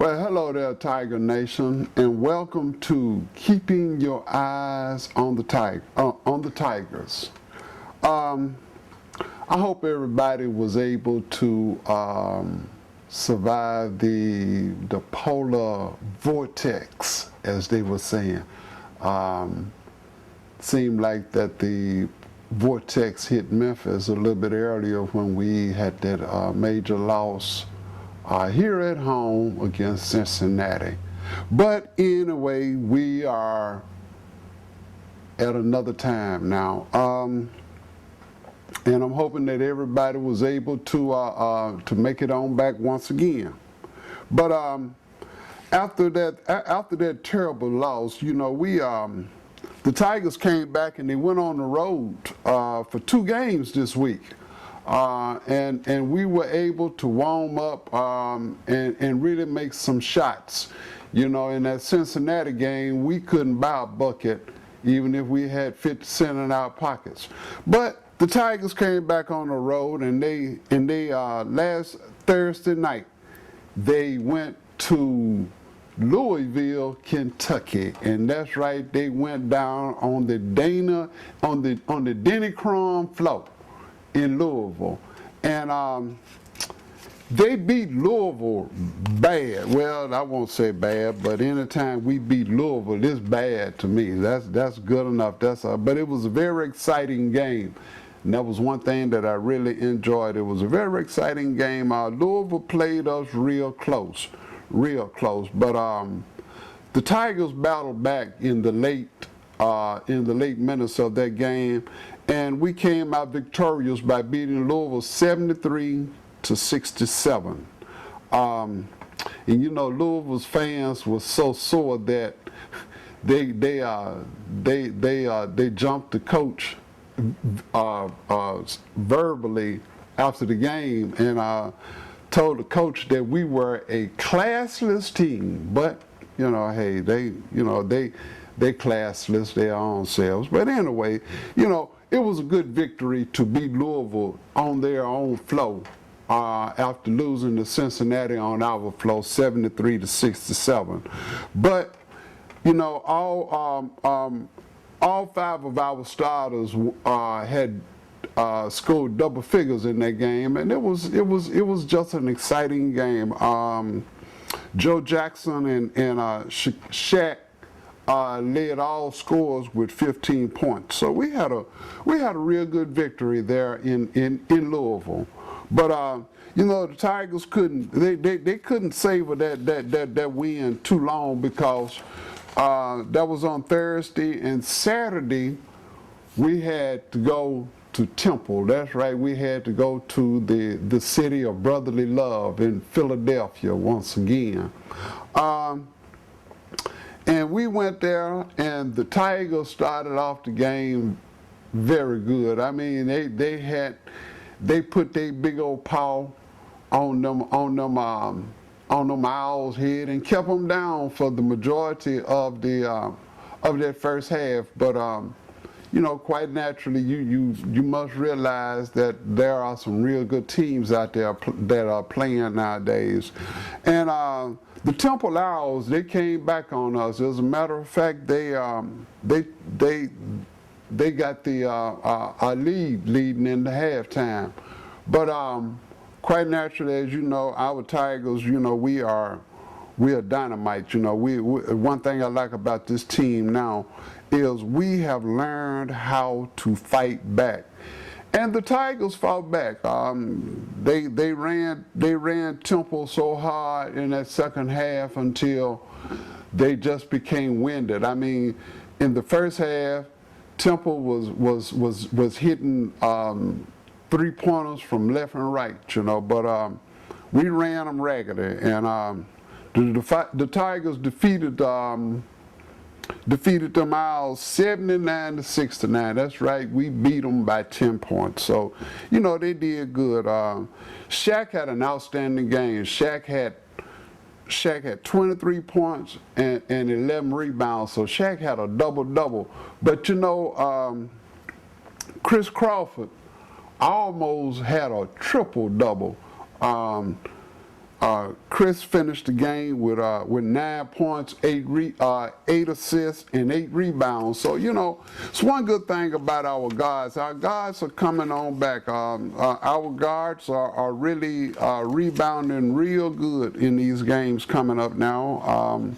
Well, hello there, Tiger Nation, and welcome to Keeping Your Eyes on the Tigers. I hope everybody was able to survive the polar vortex, as they were saying. Seemed like that the vortex hit Memphis a little bit earlier when we had that major loss here at home against Cincinnati. But anyway, we are at another time now. And I'm hoping that everybody was able to make it on back once again. But after that terrible loss, you know, the Tigers came back and they went on the road for 2 games this week. And we were able to warm up and really make some shots. You know, in that Cincinnati game, we couldn't buy a bucket even if we had 50 cents in our pockets. But the Tigers came back on the road, and they last Thursday night they went to Louisville, Kentucky, and that's right, they went down on the Denny Crum floor in Louisville, and they beat Louisville bad. Well, I won't say bad, but anytime we beat Louisville, it's bad to me. That's good enough. But it was a very exciting game, and that was one thing that I really enjoyed. It was a very exciting game. Louisville played us real close, but the Tigers battled back in the late minutes of that game, and we came out victorious by beating Louisville 73-67. And you know, Louisville's fans were so sore that they jumped the coach verbally after the game, and told the coach that we were a classless team. But you know, hey, they classless their own selves. But anyway, you know, it was a good victory to beat Louisville on their own floor after losing to Cincinnati on our floor 73-67. But you know, all 5 of our starters had scored double figures in that game, and it was just an exciting game. Joe Jackson and Shaq led all scorers with 15 points. So we had a real good victory there in Louisville. But you know, the Tigers couldn't savor that win too long, because that was on Thursday, and Saturday we had to go to Temple. That's right, we had to go to the city of brotherly love in Philadelphia once again. And we went there, and the Tigers started off the game very good. I mean, they put their big old paw on them Owls' head and kept them down for the majority of that first half. But you know, quite naturally, you must realize that there are some real good teams out there that are playing nowadays. And the Temple Owls, they came back on us. As a matter of fact, they got the leading in the halftime. But quite naturally, as you know, our Tigers, you know, we are dynamite. You know, one thing I like about this team now is we have learned how to fight back, and the Tigers fought back. They ran Temple so hard in that second half until they just became winded. I mean, in the first half, Temple was hitting 3-pointers from left and right, you know, but we ran them raggedy, and the Tigers defeated them Owls 79-69. That's right, we beat them by 10 points. So, you know, they did good. Shaq had an outstanding game. Shaq had 23 points and 11 rebounds. So Shaq had a double-double. But you know, Chris Crawford almost had a triple-double. Chris finished the game with 9 points, 8 assists, and 8 rebounds. So, you know, it's one good thing about our guards. Our guards are coming on back. Our guards are really rebounding real good in these games coming up now.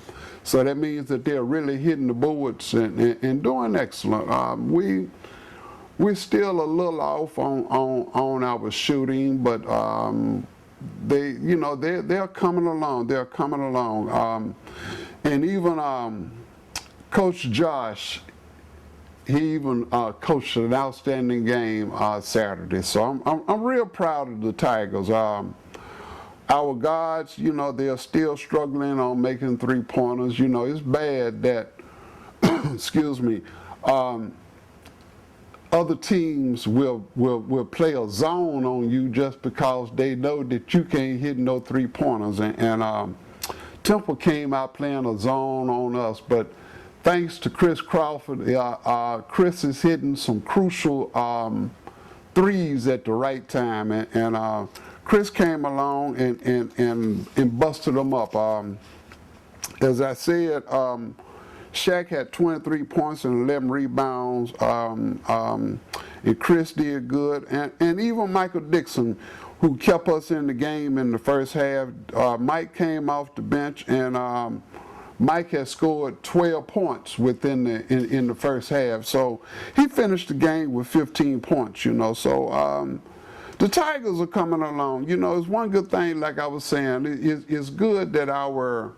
So that means that they're really hitting the boards and doing excellent. We're still a little off on our shooting, but they're coming along. They're coming along. And even Coach Josh, he even coached an outstanding game Saturday. So I'm real proud of the Tigers. Our guards, you know, they're still struggling on making 3-pointers. You know, it's bad that, excuse me, other teams will play a zone on you just because they know that you can't hit no 3-pointers. And Temple came out playing a zone on us, but thanks to Chris Crawford, Chris is hitting some crucial threes at the right time, and Chris came along and busted them up. As I said, Shaq had 23 points and 11 rebounds, and Chris did good, and even Michael Dixon, who kept us in the game in the first half. Mike came off the bench, and Mike has scored 12 points within in the first half. So he finished the game with 15 points, you know. So the Tigers are coming along. You know, it's one good thing, like I was saying, it's good that our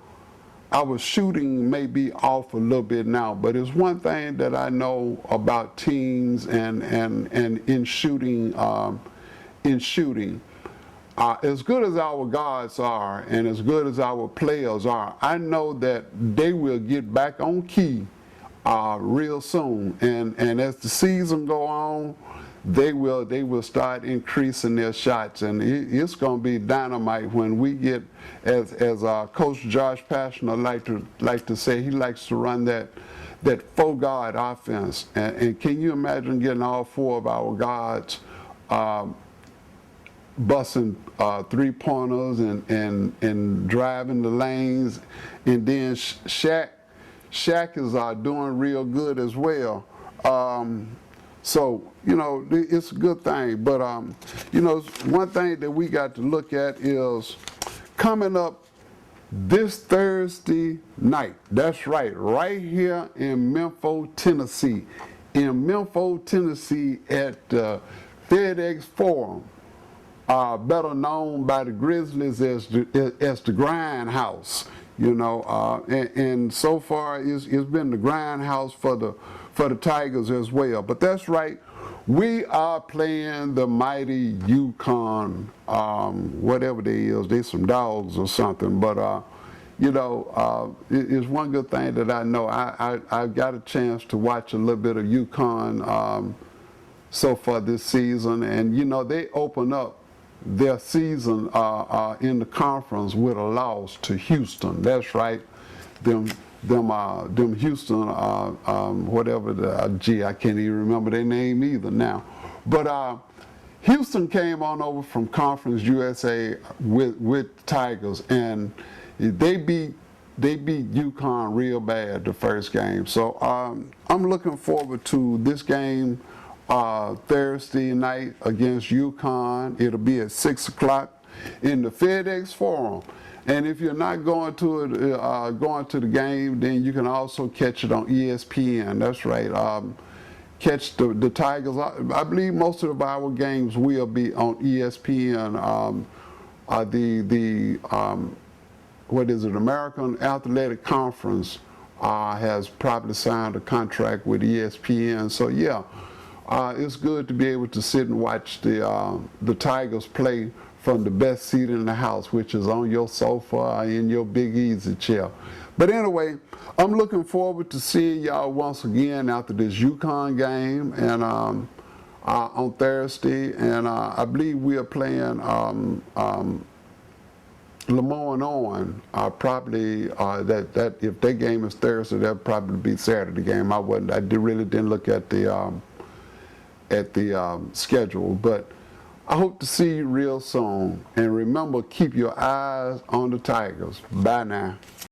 shooting may be off a little bit now, but it's one thing that I know about teams and in shooting, as good as our guards are and as good as our players are, I know that they will get back on key real soon. And as the season go on, they will start increasing their shots, and it's going to be dynamite when we get, as Coach Josh Pashner like to say, he likes to run that 4-guard offense. And can you imagine getting all 4 of our guards busting 3-pointers and driving the lanes, and then Shaq is doing real good as well. So, you know, it's a good thing. But, you know, one thing that we got to look at is coming up this Thursday night. That's right, right here in Memphis, Tennessee. In Memphis, Tennessee at the FedEx Forum, better known by the Grizzlies as the Grindhouse. You know, and so far it's been the Grindhouse for the Tigers as well. But that's right, we are playing the mighty UConn, whatever they is. They some dogs or something. But you know, it's one good thing that I know. I got a chance to watch a little bit of UConn so far this season, and you know, they open up their season in the conference with a loss to Houston. That's right, them Houston, whatever I can't even remember their name either now. But Houston came on over from Conference USA with Tigers, and they beat UConn real bad the first game. So I'm looking forward to this game Thursday night against UConn. It'll be at 6 o'clock in the FedEx Forum. And if you're not going to the game, then you can also catch it on ESPN. That's right. Catch the Tigers. I believe most of our games will be on ESPN. What is it? American Athletic Conference has probably signed a contract with ESPN. So yeah, it's good to be able to sit and watch the Tigers play from the best seat in the house, which is on your sofa in your big easy chair. But anyway, I'm looking forward to seeing y'all once again after this UConn game and on Thursday. And I believe we are playing Lemoyne probably that if their game is Thursday, that'll probably be Saturday game. I really didn't look at the schedule, but I hope to see you real soon. And remember, keep your eyes on the Tigers. Bye now.